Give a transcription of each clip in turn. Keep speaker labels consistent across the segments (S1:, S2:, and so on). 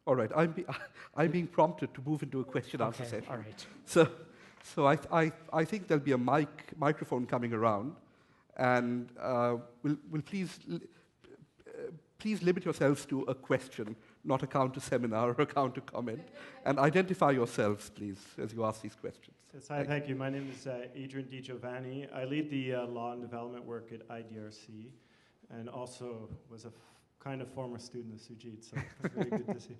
S1: All right, I'm being prompted to move into a question-answer
S2: Okay,
S1: session.
S2: all right.
S1: So I think there'll be a microphone coming around, and will please limit yourselves to a question, not a counter-seminar or a counter-comment, and identify yourselves, please, as you ask these questions.
S3: Yes, hi, thank you. My name is Adrian Di Giovanni. I lead the law and development work at IDRC, and also was a kind of former student of Sujit, so it's very good to see.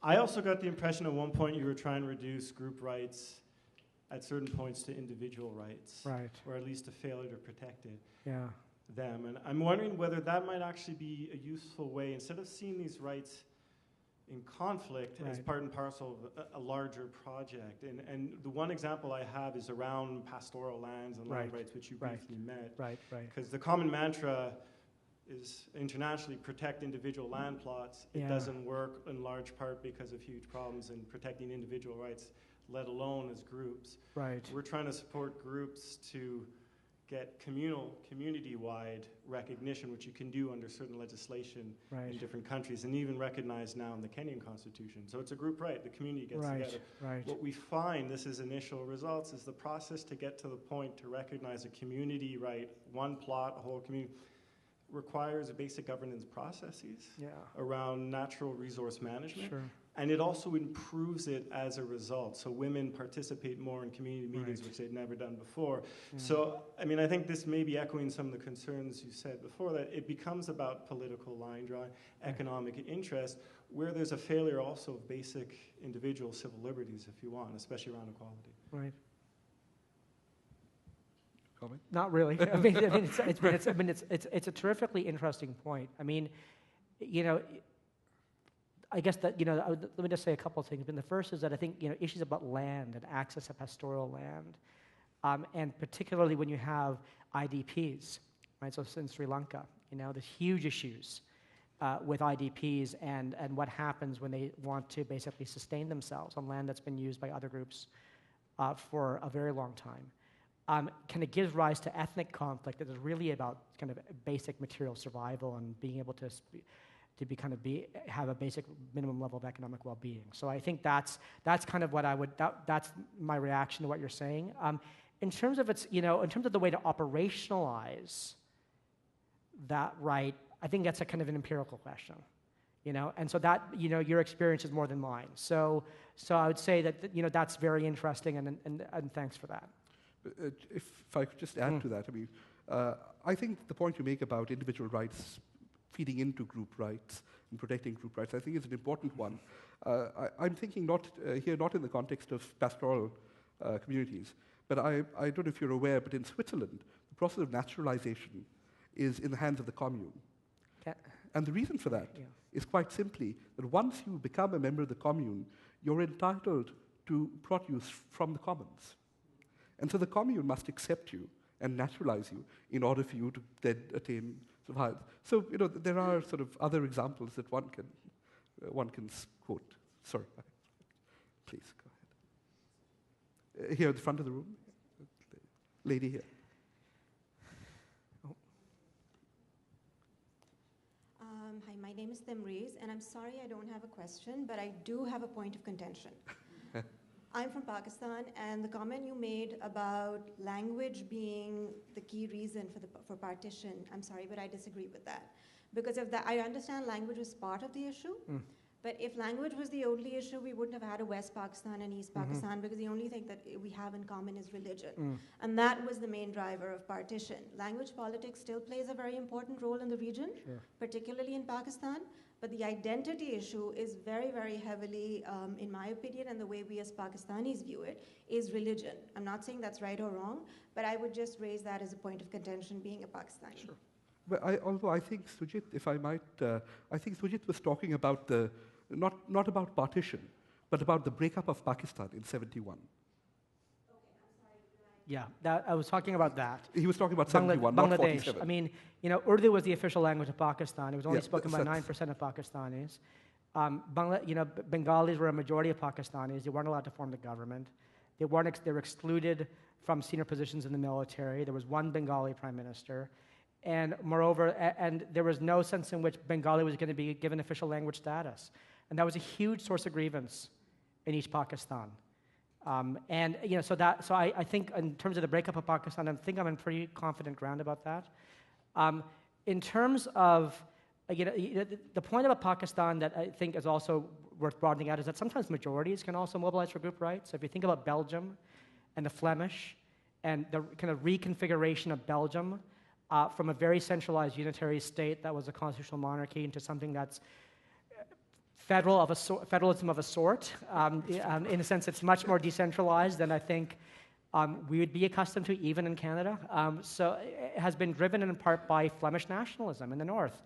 S3: I also got the impression at one point you were trying to reduce group rights at certain points to individual rights,
S2: Right.
S3: or at least a failure to protect
S2: Yeah.
S3: them. And I'm wondering whether that might actually be a useful way, instead of seeing these rights in conflict as
S2: Right.
S3: part and parcel of a larger project. And the one example I have is around pastoral lands and land
S2: Right.
S3: rights, which you
S2: Right.
S3: briefly met.
S2: Right.
S3: Because the common mantra is internationally protect individual land plots. It
S2: Yeah.
S3: doesn't work in large part because of huge problems in protecting individual rights, let alone as groups.
S2: Right.
S3: We're trying to support groups to get community-wide recognition, which you can do under certain legislation
S2: Right.
S3: in different countries, and even recognized now in the Kenyan constitution. So it's a group right, the community gets
S2: Right.
S3: together.
S2: Right.
S3: What we find, this is initial results, is the process to get to the point to recognize a community right, one plot, a whole community, requires basic governance processes
S2: Yeah.
S3: around natural resource management.
S2: Sure.
S3: And it also improves it as a result. So women participate more in community meetings,
S2: Right.
S3: which they'd never done before.
S2: Yeah.
S3: So, I mean, I think this may be echoing some of the concerns you said before, that it becomes about political line drawing, economic interest, where there's a failure also of basic individual civil liberties, if you want, especially around equality.
S2: Right.
S1: Comment?
S2: Not really. I mean, it's a terrifically interesting point. I mean, you know, I guess that, you know, let me just say a couple of things. And the first is that I think, you know, issues about land and access to pastoral land, and particularly when you have IDPs, right? So in Sri Lanka, you know, there's huge issues with IDPs and what happens when they want to basically sustain themselves on land that's been used by other groups for a very long time. Kind of gives rise to ethnic conflict that is really about kind of basic material survival and being able to have a basic minimum level of economic well-being. So I think that's kind of what that's my reaction to what you're saying. In terms of in terms of the way to operationalize that right, I think that's a kind of an empirical question, you know, and so that, you know, your experience is more than mine. So I would say that, you know, that's very interesting, and thanks for that.
S1: If I could just add to that, I mean, I think the point you make about individual rights feeding into group rights and protecting group rights, I think is an important one. I'm thinking not in the context of pastoral communities, but I don't know if you're aware, but in Switzerland, the process of naturalization is in the hands of the commune. And the reason for that is quite simply that once you become a member of the commune, you're entitled to produce from the commons. And so the commune must accept you and naturalize you in order for you to then attain survival. So, you know, there are sort of other examples that one can quote. Sorry, please go ahead. Here at the front of the room, lady here.
S4: Hi, my name is Timreez, and I'm sorry I don't have a question, but I do have a point of contention. I'm from Pakistan, and the comment you made about language being the key reason for partition, I'm sorry, but I disagree with that. Because I understand language was part of the issue, but if language was the only issue, we wouldn't have had a West Pakistan and East Pakistan, because the only thing that we have in common is religion. And that was the main driver of partition. Language politics still plays a very important role in the region, particularly in Pakistan. But the identity issue is very, very heavily, in my opinion, and the way we as Pakistanis view it, is religion. I'm not saying that's right or wrong, but I would just raise that as a point of contention being a Pakistani.
S1: Sure. But although I think Sujit, if I might, I think Sujit was talking about not about partition, but about the breakup of Pakistan in '71.
S2: Yeah, I was talking about that.
S1: He was talking about 71, not 47.
S2: I mean, you know, Urdu was the official language of Pakistan. It was only spoken by 9% of Pakistanis. Bengalis were a majority of Pakistanis. They weren't allowed to form the government. They were excluded from senior positions in the military. There was one Bengali prime minister. And moreover, and there was no sense in which Bengali was going to be given official language status. And that was a huge source of grievance in East Pakistan. So I think in terms of the breakup of Pakistan, I think I'm in pretty confident ground about that. In terms of, the point about Pakistan that I think is also worth broadening out is that sometimes majorities can also mobilize for group rights. So if you think about Belgium and the Flemish and the kind of reconfiguration of Belgium from a very centralized unitary state that was a constitutional monarchy into something that's federalism of a sort. In a sense, it's much more decentralized than I think we would be accustomed to even in Canada. So it has been driven in part by Flemish nationalism in the north,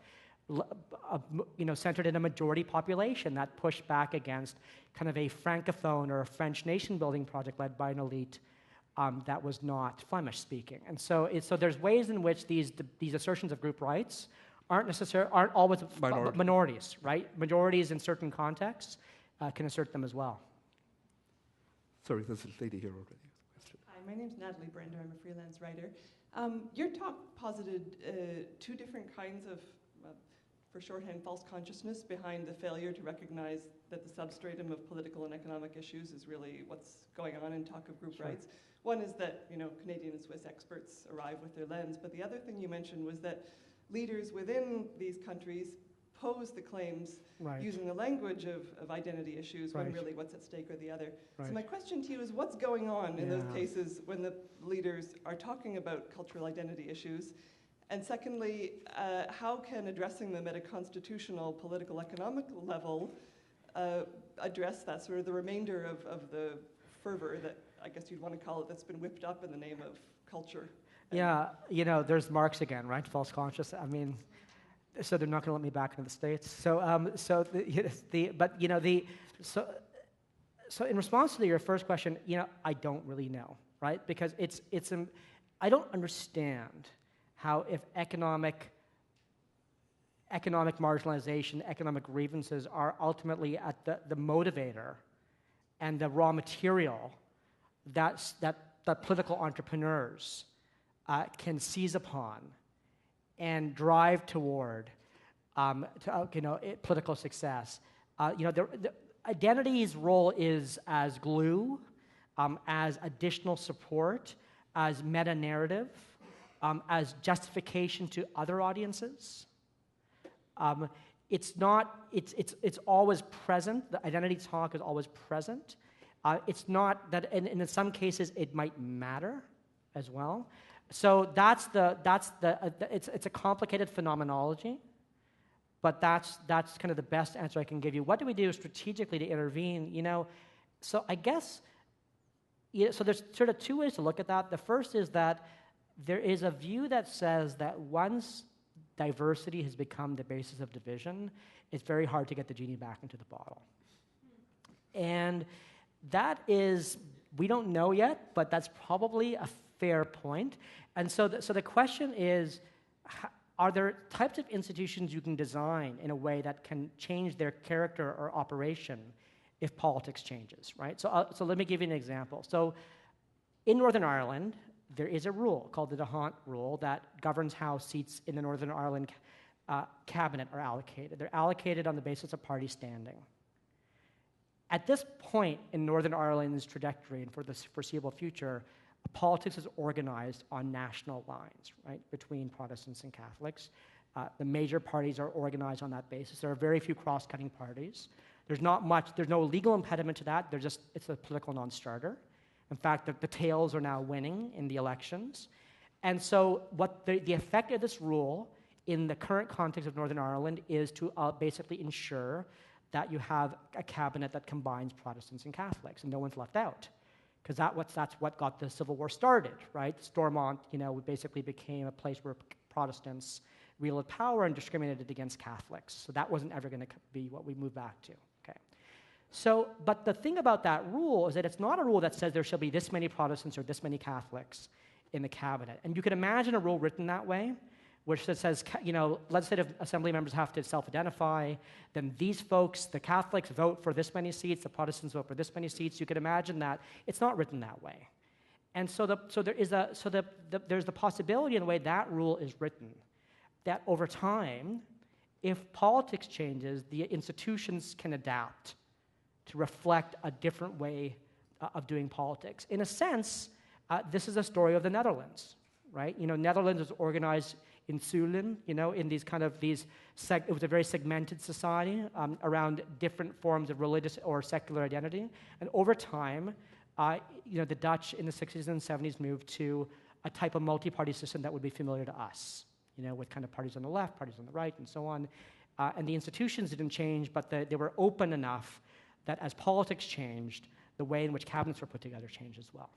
S2: centered in a majority population that pushed back against kind of a francophone or a French nation-building project led by an elite that was not Flemish-speaking. And so there's ways in which these assertions of group rights aren't always minorities, right? Majorities in certain contexts can assert them as well.
S1: Sorry, there's a lady here already.
S5: Hi, my name's Natalie Brender. I'm a freelance writer. Your talk posited two different kinds of, for shorthand, false consciousness behind the failure to recognize that the substratum of political and economic issues is really what's going on in talk of group rights. One is that Canadian and Swiss experts arrive with their lens, but the other thing you mentioned was that leaders within these countries pose the claims using the language of identity issues when really what's at stake are the other. So my question to you is, what's going on in those cases when the leaders are talking about cultural identity issues? And secondly, how can addressing them at a constitutional, political, economic level address that sort of the remainder of the fervor that I guess you'd want to call it that's been whipped up in the name of culture?
S2: Yeah, there's Marx again, right? False conscious. I mean, so they're not going to let me back into the States. So in response to your first question, I don't really know, right? Because I don't understand how if economic marginalization, economic grievances are ultimately at the motivator and the raw material that political entrepreneurs can seize upon and drive toward political success. The identity's role is as glue, as additional support, as meta-narrative, as justification to other audiences. It's always present. The identity talk is always present. It's not that, and in some cases it might matter as well. So it's a complicated phenomenology, but that's kind of the best answer I can give you. What do we do strategically to intervene? So I guess, so there's sort of two ways to look at that. The first is that there is a view that says that once diversity has become the basis of division, it's very hard to get the genie back into the bottle. And that is, we don't know yet, but that's probably a fair point. And so the question is, are there types of institutions you can design in a way that can change their character or operation if politics changes, right? So let me give you an example. So in Northern Ireland, there is a rule called the D'Hondt rule that governs how seats in the Northern Ireland cabinet are allocated. They're allocated on the basis of party standing. At this point in Northern Ireland's trajectory and for the foreseeable future, politics is organized on national lines, right, between Protestants and Catholics. The major parties are organized on that basis. There are very few cross-cutting parties. There's no legal impediment to that. It's a political non-starter. In fact, the tails are now winning in the elections. And so what the effect of this rule in the current context of Northern Ireland is to basically ensure that you have a cabinet that combines Protestants and Catholics, and no one's left out. Because that's what got the Civil War started, right? Stormont, basically became a place where Protestants wielded power and discriminated against Catholics. So that wasn't ever going to be what we move back to, okay? So, but the thing about that rule is that it's not a rule that says there shall be this many Protestants or this many Catholics in the cabinet. And you can imagine a rule written that way, which says, legislative assembly members have to self-identify, then these folks, the Catholics, vote for this many seats, the Protestants vote for this many seats. You can imagine that. It's not written that way. And so there's the possibility in the way that rule is written that over time, if politics changes, the institutions can adapt to reflect a different way of doing politics. In a sense, this is a story of the Netherlands, right? Netherlands was organized in Sulen, in these it was a very segmented society around different forms of religious or secular identity. And over time, the Dutch in the 60s and 70s moved to a type of multi-party system that would be familiar to us, with kind of parties on the left, parties on the right, and so on. And the institutions didn't change, but they were open enough that as politics changed, the way in which cabinets were put together changed as well.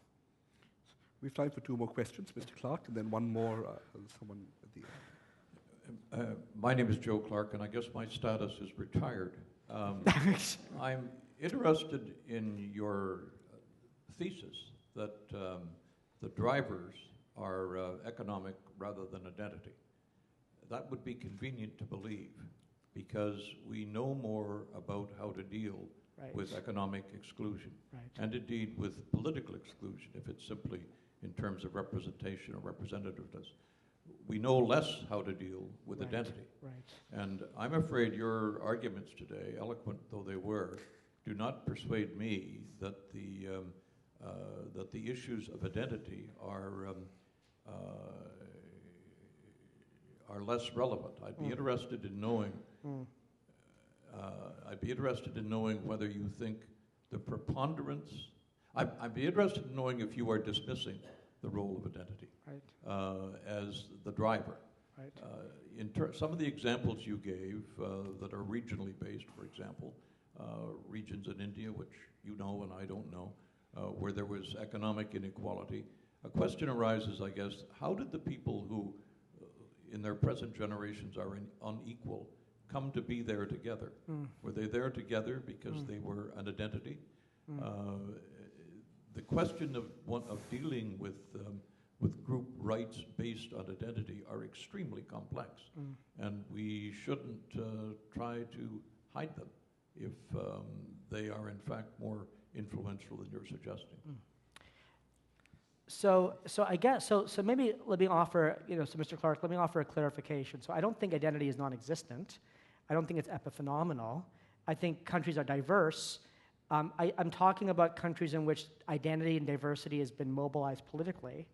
S1: We have time for 2 more questions, Mr. Clark, and then one more, someone at the end.
S6: My name is Joe Clark, and I guess my status is retired. I'm interested in your thesis that the drivers are economic rather than identity. That would be convenient to believe, because we know more about how to deal with economic exclusion, and indeed with political exclusion, if it's simply in terms of representation or representativeness. We know less how to deal with identity. And I'm afraid your arguments today, eloquent though they were, do not persuade me that the issues of identity are less relevant. I'd be interested in knowing. I'd be interested in knowing whether you think the preponderance. I'd be interested in knowing if you are dismissing the role of identity as the driver. Some of the examples you gave that are regionally based, for example, regions in India, which you know and I don't know, where there was economic inequality. A question arises, I guess, how did the people who in their present generations are unequal come to be there together? Were they there together because they were an identity? The question of dealing with group rights based on identity are extremely complex, and we shouldn't try to hide them if they are in fact more influential than you're suggesting.
S2: So I guess, so maybe let me offer, so Mr. Clark, let me offer a clarification. So I don't think identity is non-existent. I don't think it's epiphenomenal. I think countries are diverse. I'm talking about countries in which identity and diversity has been mobilized politically,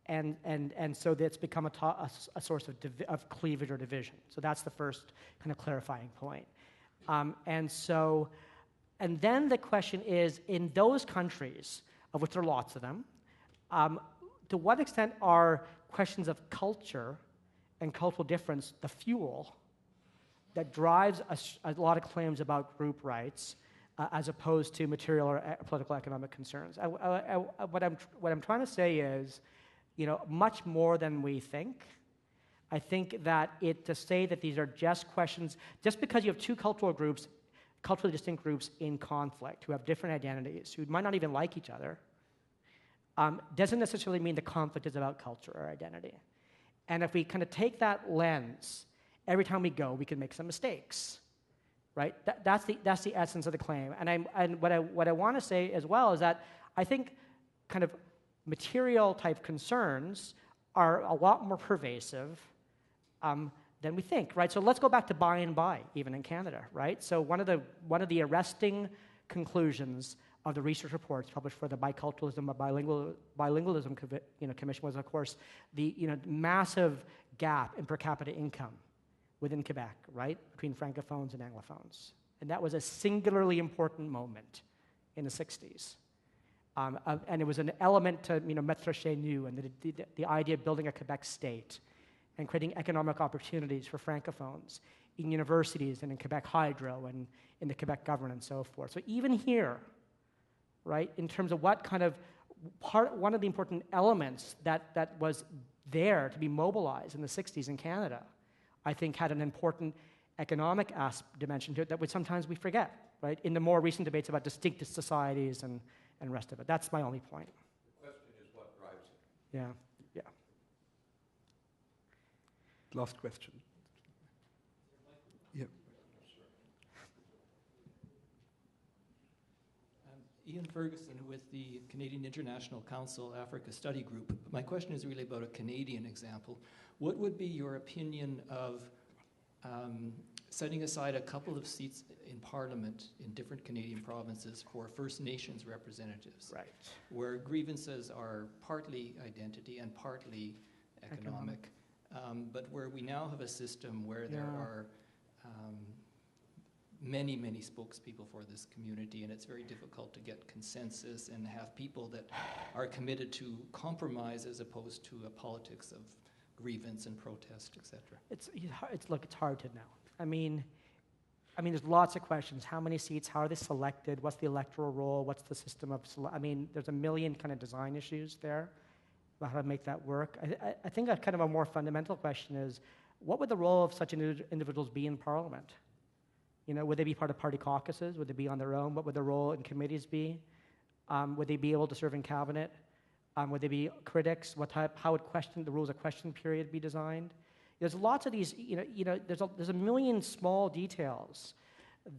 S2: and so that's become a source of cleavage or division. So that's the first kind of clarifying point. And then the question is, in those countries, of which there are lots of them, to what extent are questions of culture and cultural difference the fuel that drives a lot of claims about group rights as opposed to material or political economic concerns? What I'm trying to say is, much more than we think. I think that to say that these are just questions, just because you have two culturally distinct groups in conflict who have different identities, who might not even like each other, doesn't necessarily mean the conflict is about culture or identity. And if we kind of take that lens, every time we go, we can make some mistakes, right? That's the essence of the claim. And what I want to say as well is that I think kind of material type concerns are a lot more pervasive than we think, right? So let's go back to buy and buy, even in Canada, right? So one of the arresting conclusions of the research reports published for the Biculturalism or Bilingualism Commission was, of course, the massive gap in per capita income within Quebec, right, between francophones and anglophones. And that was a singularly important moment in the 60s. And it was an element to Maître chez nous and the idea of building a Quebec state and creating economic opportunities for francophones in universities and in Quebec Hydro and in the Quebec government and so forth. So even here, right, in terms of what kind of one of the important elements that was there to be mobilized in the 60s in Canada, I think had an important economic dimension to it that sometimes we forget, right, in the more recent debates about distinct societies and rest of it. That's my only point.
S6: The question is what drives it.
S2: Yeah.
S1: Last question. Yeah.
S7: Ian Ferguson with the Canadian International Council Africa Study Group. My question is really about a Canadian example. What would be your opinion of setting aside a couple of seats in Parliament in different Canadian provinces for First Nations representatives,
S2: Right.
S7: where grievances are partly identity and partly economic, but where we now have a system where there are many, many spokespeople for this community, and it's very difficult to get consensus and have people that are committed to compromise as opposed to a politics of grievance and protest, etc.
S2: Look, it's hard to know. I mean, there's lots of questions. How many seats? How are they selected? What's the electoral roll? What's the system of there's a million kind of design issues there about how to make that work. I think a kind of a more fundamental question is, what would the role of such individuals be in Parliament? Would they be part of party caucuses? Would they be on their own? What would their role in committees be? Would they be able to serve in cabinet? Would they be critics? How would the rules of question period be designed? There's lots of these, there's a million small details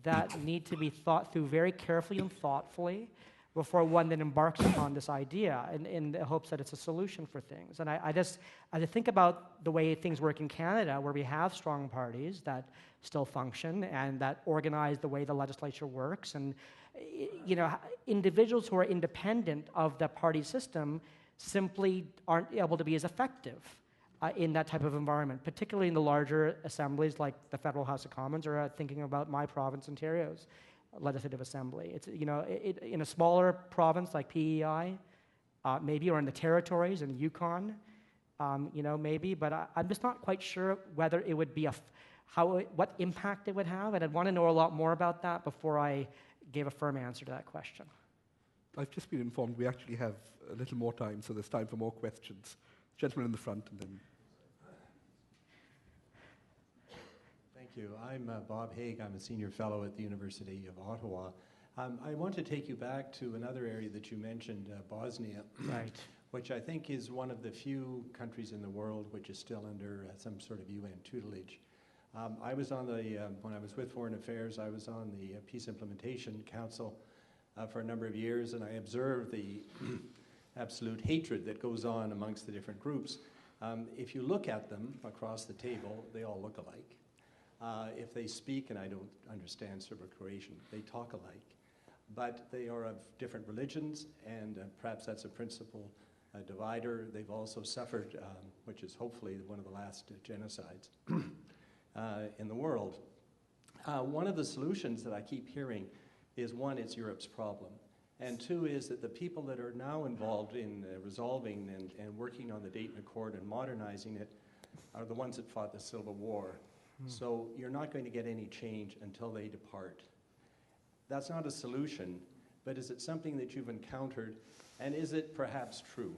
S2: that need to be thought through very carefully and thoughtfully before one then embarks upon this idea in the hopes that it's a solution for things. And as I think about the way things work in Canada, where we have strong parties that still function and that organize the way the legislature works, and individuals who are independent of the party system simply aren't able to be as effective in that type of environment, particularly in the larger assemblies like the Federal House of Commons, or thinking about my province, Ontario's Legislative Assembly. It's in a smaller province like PEI, maybe, or in the territories in Yukon, maybe, but I'm just not quite sure whether it would be what impact it would have, and I'd want to know a lot more about that before I gave a firm answer to that question.
S1: I've just been informed we actually have a little more time, so there's time for more questions. Gentleman in the front, and then.
S8: Thank you. I'm Bob Haig. I'm a senior fellow at the University of Ottawa. I want to take you back to another area that you mentioned, Bosnia,
S2: Right.
S8: which I think is one of the few countries in the world which is still under some sort of UN tutelage. I was on when I was with Foreign Affairs, I was on the Peace Implementation Council for a number of years, and I observed the absolute hatred that goes on amongst the different groups. If you look at them across the table, they all look alike. If they speak, and I don't understand Serbo-Croatian, they talk alike. But they are of different religions, and perhaps that's a principal divider. They've also suffered, which is hopefully one of the last genocides in the world. One of the solutions that I keep hearing is, one, it's Europe's problem. And two is that the people that are now involved in resolving and working on the Dayton Accord and modernizing it are the ones that fought the Civil War. So you're not going to get any change until they depart. That's not a solution, but is it something that you've encountered, and is it perhaps true?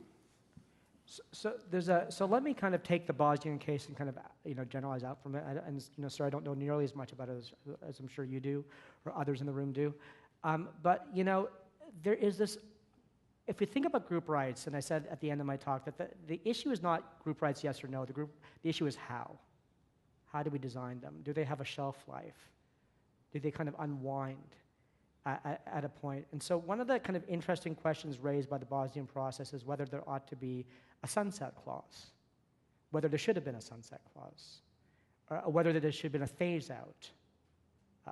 S2: So let me kind of take the Bosnian case and kind of generalize out from it. And sir, I don't know nearly as much about it as I'm sure you do, or others in the room do. But there is this. If we think about group rights, and I said at the end of my talk that the issue is not group rights, yes or no. The issue is how. How do we design them? Do they have a shelf life? Do they kind of unwind at a point? And so one of the kind of interesting questions raised by the Bosnian process is whether there ought to be a sunset clause, whether there should have been a sunset clause, or whether there should have been a phase out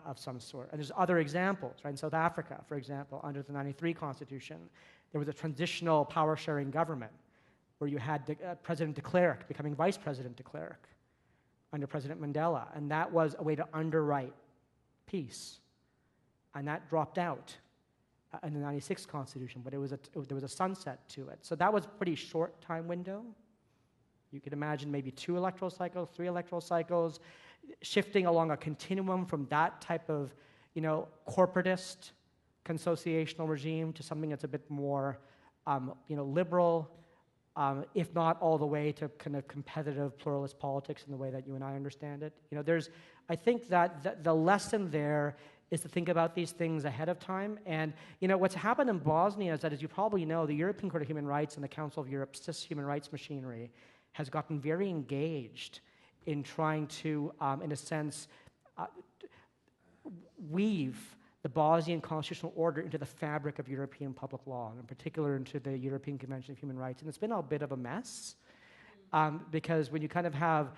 S2: of some sort. And there's other examples, right? In South Africa, for example, under the 93 Constitution, there was a transitional power-sharing government where you had President de Klerk becoming Vice President de Klerk under President Mandela, and that was a way to underwrite peace. And that dropped out in the 96 Constitution, but there was a sunset to it. So that was a pretty short time window. You could imagine maybe 2 electoral cycles, 3 electoral cycles, shifting along a continuum from that type of, corporatist, consociational regime to something that's a bit more, liberal, if not all the way to kind of competitive pluralist politics in the way that you and I understand it. I think that the lesson there is to think about these things ahead of time. And, what's happened in Bosnia is that, as you probably know, the European Court of Human Rights and the Council of Europe's human rights machinery has gotten very engaged in trying to, in a sense, weave the Bosnian constitutional order into the fabric of European public law, and in particular into the European Convention of Human Rights. And it's been a bit of a mess, because when you kind of have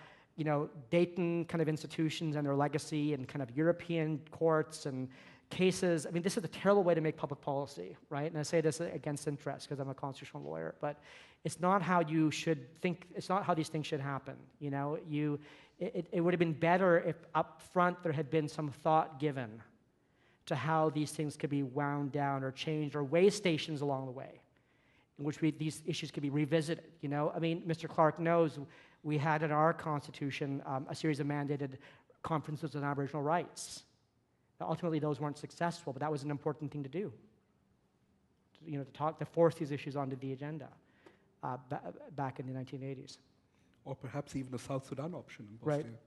S2: Dayton kind of institutions and their legacy and kind of European courts and cases. I mean, this is a terrible way to make public policy, right? And I say this against interest because I'm a constitutional lawyer, but it's not how you should think, it's not how these things should happen. It would have been better if up front there had been some thought given to how these things could be wound down or changed, or way stations along the way in which these issues could be revisited. I mean, Mr. Clark knows we had in our Constitution a series of mandated conferences on Aboriginal rights. Now, ultimately, those weren't successful, but that was an important thing to do. To force these issues onto the agenda back in the 1980s.
S1: Or perhaps even a South Sudan option in
S2: Right.
S1: Bosnia,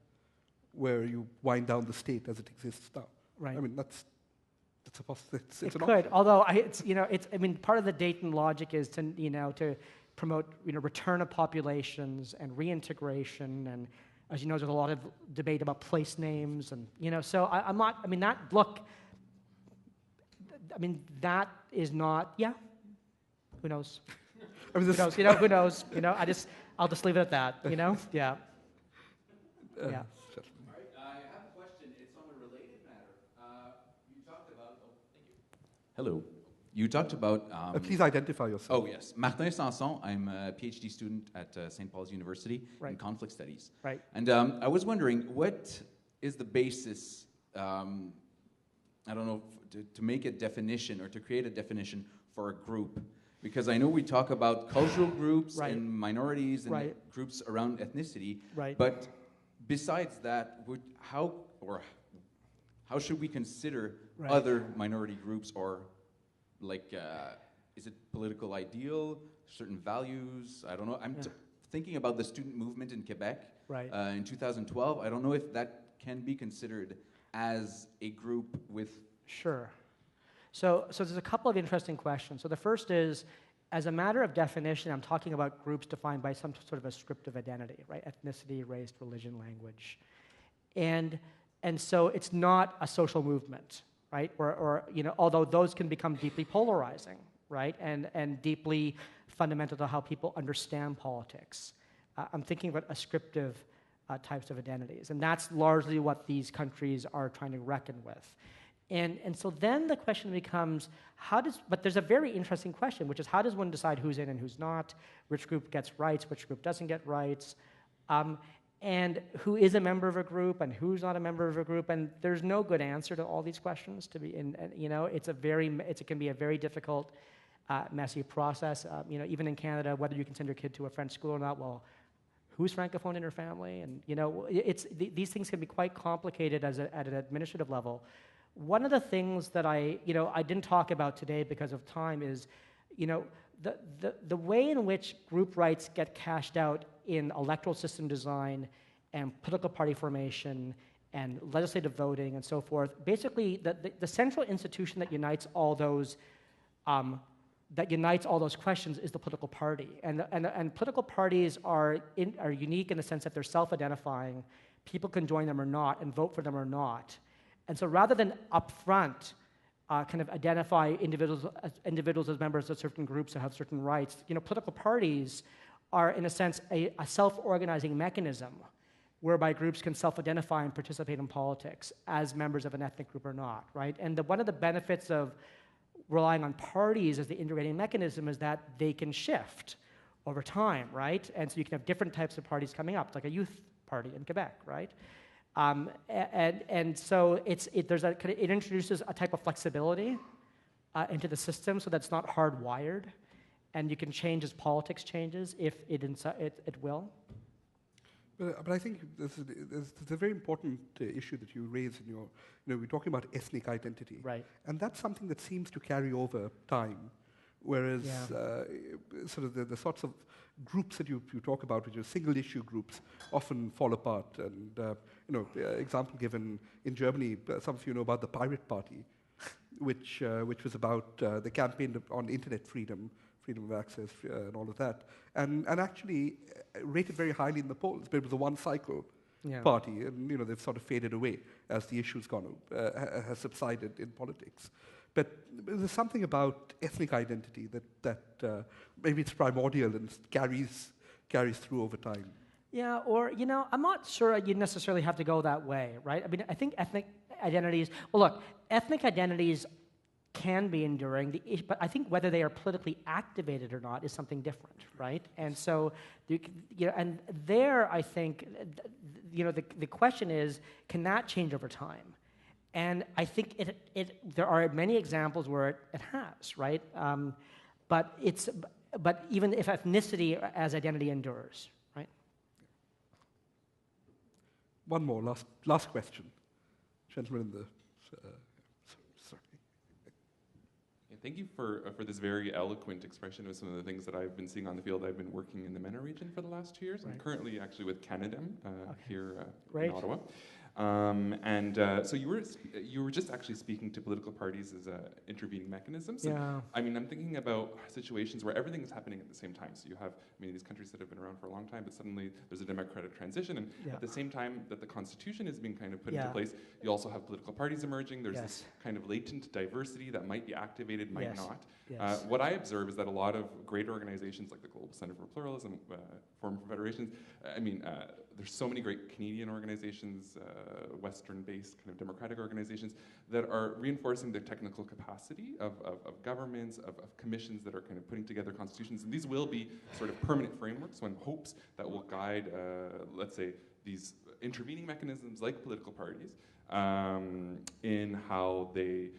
S1: where you wind down the state as it exists now.
S2: Right.
S1: I mean, that's a possibility.
S2: It could, although part of the Dayton logic is to promote return of populations and reintegration, and as you know, there's a lot of debate about place names, and so I'm not. I mean that look. I mean that is not. Yeah. Who knows?
S1: I mean,
S2: who knows? Who knows? I'll just leave it at that. Yeah. Yeah.
S9: All right, I have a question. It's on a related matter. You talked about. Oh, thank you. Hello. You talked about.
S1: Please identify yourself.
S9: Oh yes, Martin Sanson. I'm a PhD student at St. Paul's University in conflict studies.
S2: Right.
S9: And I was wondering, what is the basis? I don't know, to make a definition or to create a definition for a group. Because I know we talk about cultural groups and minorities and groups around ethnicity, but besides that, how should we consider other minority groups, or is it political ideal, certain values? I don't know. I'm thinking about the student movement in Quebec in 2012. I don't know if that can be considered as a group with...
S2: Sure. So there's a couple of interesting questions. So the first is, as a matter of definition, I'm talking about groups defined by some sort of a script of identity, right? Ethnicity, race, religion, language. And so it's not a social movement, right? Or although those can become deeply polarizing, right? And deeply fundamental to how people understand politics. I'm thinking about ascriptive types of identities. And that's largely what these countries are trying to reckon with. And so then the question becomes, but there's a very interesting question, which is how does one decide who's in and who's not, which group gets rights, which group doesn't get rights, and who is a member of a group and who's not a member of a group, and there's no good answer to all these questions. It can be a very difficult, messy process. Even in Canada, whether you can send your kid to a French school or not, well, who's Francophone in your family? And these things can be quite complicated at an administrative level. One of the things that I didn't talk about today because of time is, the way in which group rights get cashed out in electoral system design and political party formation and legislative voting and so forth. Basically, the central institution that unites all those questions is the political party, and political parties are unique in the sense that they're self-identifying. People can join them or not and vote for them or not. And so rather than upfront kind of identify individuals as members of certain groups who have certain rights, political parties are, in a sense, a self-organizing mechanism whereby groups can self-identify and participate in politics as members of an ethnic group or not, right? And one of the benefits of relying on parties as the integrating mechanism is that they can shift over time, right? And so you can have different types of parties coming up, like a youth party in Quebec, right? And so it introduces a type of flexibility into the system, so that's not hardwired, and you can change as politics changes if it will.
S1: But I think there's a very important issue that you raise in your, we're talking about ethnic identity,
S2: right?
S1: And that's something that seems to carry over time, whereas sort of the sorts of groups that you talk about, which are single-issue groups, often fall apart. And example given in Germany, some of you know about the Pirate Party, which was about the campaign on internet freedom of access, and all of that, and actually rated very highly in the polls. But it was a one-cycle party, and they've sort of faded away as the issue's has subsided in politics. But there's something about ethnic identity that maybe it's primordial and carries through over time.
S2: Yeah, or, I'm not sure you necessarily have to go that way, right? I mean, I think ethnic identities, well, look, ethnic identities can be enduring, but I think whether they are politically activated or not is something different, right? And so, and there I think, the question is, can that change over time? And I think there are many examples where it has, right? But even if ethnicity as identity endures, right?
S1: One more, last question. Gentleman in the... sorry.
S10: Yeah, thank you for this very eloquent expression of some of the things that I've been seeing on the field. I've been working in the MENA region for the last 2 years.
S2: Right.
S10: I'm currently actually with Canada here
S2: Great.
S10: in Ottawa. So you were just actually speaking to political parties as intervening mechanisms.
S2: Yeah.
S10: I mean, I'm thinking about situations where everything is happening at the same time. So you have, these countries that have been around for a long time, but suddenly there's a democratic transition, and at the same time that the constitution is being kind of put into place, you also have political parties emerging. There's this kind of latent diversity that might be activated, might not.
S2: Yes.
S10: What I observe is that a lot of great organizations like the Global Center for Pluralism, Forum for Federations, there's so many great Canadian organizations, Western-based kind of democratic organizations that are reinforcing the technical capacity of governments, of commissions that are kind of putting together constitutions. And these will be sort of permanent frameworks, one hopes, that will guide, let's say, these intervening mechanisms like political parties in how they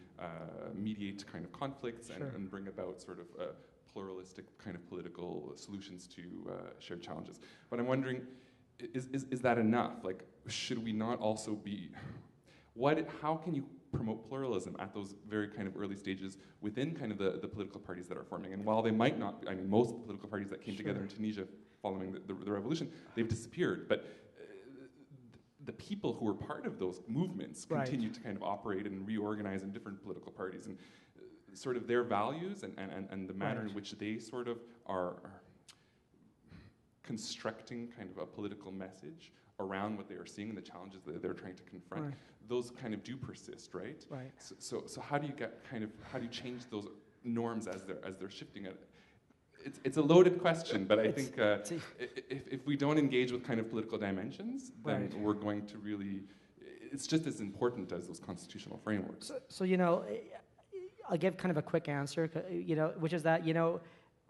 S10: mediate kind of conflicts and bring about sort of pluralistic kind of political solutions to shared challenges. But I'm wondering, is that enough? Like, should we not also be, how can you promote pluralism at those very kind of early stages within kind of the political parties that are forming? And while they might not, most of the political parties that came together in Tunisia following the revolution, they've disappeared, but the people who were part of those movements continue to kind of operate and reorganize in different political parties, and sort of their values and the manner in which they sort of are constructing kind of a political message around what they are seeing and the challenges that they're trying to confront, those kind of do persist, right?
S2: Right.
S10: So how do you change those norms as they're shifting? It's a loaded question, but I think if we don't engage with kind of political dimensions, then we're going to really, it's just as important as those constitutional frameworks.
S2: So I'll give kind of a quick answer, which is that,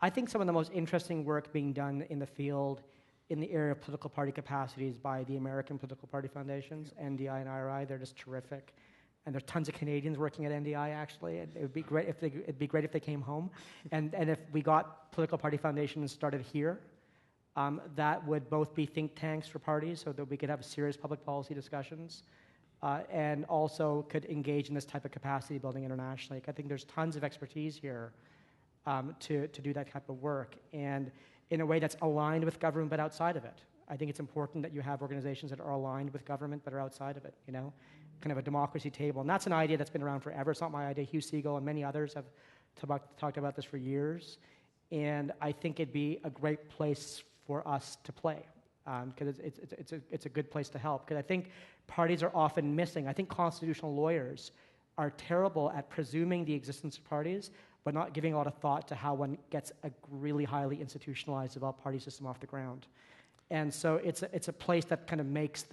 S2: I think some of the most interesting work being done in the field in the area of political party capacities by the American Political Party Foundations, NDI and IRI. They're just terrific. And there's tons of Canadians working at NDI, actually. And it would be great if they came home. And if we got political party foundations started here, that would both be think tanks for parties so that we could have serious public policy discussions, and also could engage in this type of capacity building internationally. I think there's tons of expertise here to do that type of work, and in a way that's aligned with government but outside of it. I think it's important that you have organizations that are aligned with government but are outside of it, kind of a democracy table. And that's an idea that's been around forever. It's not my idea. Hugh Siegel and many others have talked about this for years. And I think it'd be a great place for us to play, because it's a good place to help. Because I think parties are often missing. I think constitutional lawyers are terrible at presuming the existence of parties, but not giving a lot of thought to how one gets a really highly institutionalized developed party system off the ground. And so it's a place that kind of makes